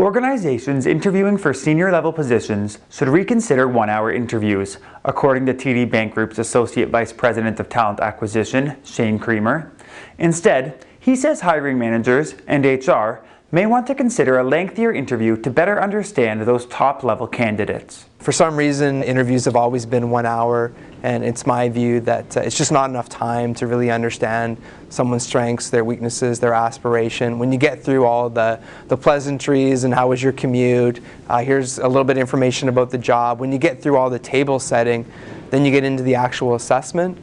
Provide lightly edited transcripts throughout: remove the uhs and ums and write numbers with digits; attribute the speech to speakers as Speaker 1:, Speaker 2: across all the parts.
Speaker 1: Organizations interviewing for senior-level positions should reconsider one-hour interviews, according to TD Bank Group's Associate Vice President of Talent Acquisition, Shane Creamer. Instead, he says hiring managers and HR may want to consider a lengthier interview to better understand those top-level candidates.
Speaker 2: For some reason, interviews have always been 1 hour, and it's my view that it's just not enough time to really understand someone's strengths, their weaknesses, their aspiration. When you get through all the pleasantries and how was your commute, here's a little bit of information about the job. When you get through all the table setting, then you get into the actual assessment.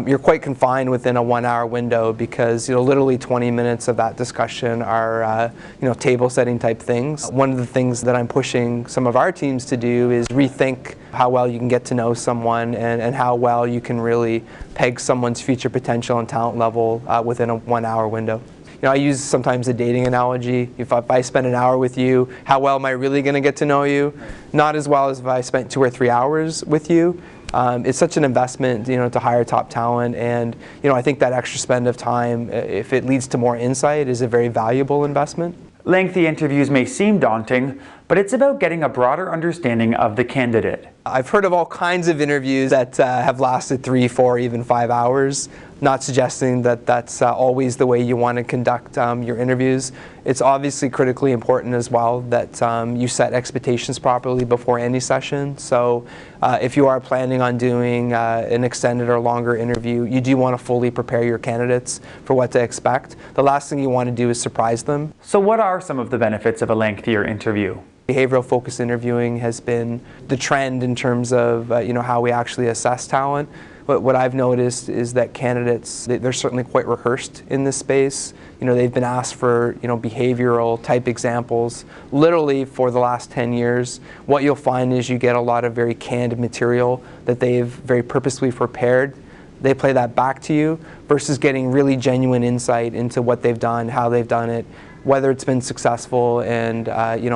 Speaker 2: You're quite confined within a 1 hour window because literally 20 minutes of that discussion are table setting type things. One of the things that I'm pushing some of our teams to do is rethink how well you can get to know someone and how well you can really peg someone's future potential and talent level within a 1 hour window. I use sometimes a dating analogy. If I spend an hour with you, how well am I really going to get to know you? Not as well as if I spent 2 or 3 hours with you. It's such an investment, to hire top talent, and I think that extra spend of time, if it leads to more insight, is a very valuable investment.
Speaker 1: Lengthy interviews may seem daunting, but it's about getting a broader understanding of the candidate.
Speaker 2: I've heard of all kinds of interviews that have lasted 3, 4, even 5 hours. Not suggesting that that's always the way you want to conduct your interviews. It's obviously critically important as well that you set expectations properly before any session. So if you are planning on doing an extended or longer interview, you do want to fully prepare your candidates for what to expect. The last thing you want to do is surprise them.
Speaker 1: So what are some of the benefits of a lengthier interview?
Speaker 2: Behavioral focused interviewing has been the trend in terms of how we actually assess talent. But what I've noticed is that candidates, they're certainly quite rehearsed in this space. They've been asked for behavioral type examples literally for the last 10 years. What you'll find is you get a lot of very canned material that they've very purposely prepared. They play that back to you versus getting really genuine insight into what they've done, how they've done it, whether it's been successful, and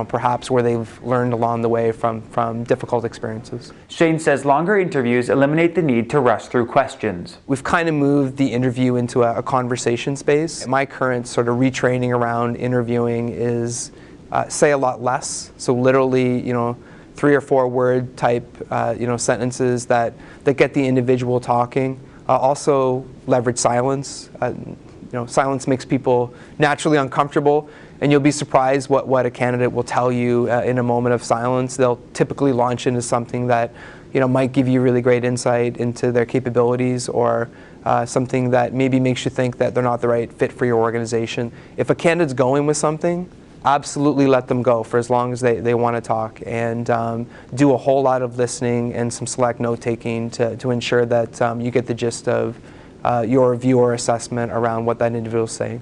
Speaker 2: perhaps where they've learned along the way from difficult experiences.
Speaker 1: Shane says longer interviews eliminate the need to rush through questions.
Speaker 2: We've kind of moved the interview into a conversation space. My current sort of retraining around interviewing is say a lot less. So literally, 3 or 4 word type sentences that get the individual talking. Also leverage silence. Silence makes people naturally uncomfortable, and you'll be surprised what a candidate will tell you in a moment of silence. They'll typically launch into something that might give you really great insight into their capabilities, or something that maybe makes you think that they're not the right fit for your organization. If a candidate's going with something, absolutely let them go for as long as they want to talk, and do a whole lot of listening and some select note-taking to ensure that you get the gist of your view or assessment around what that individual is saying.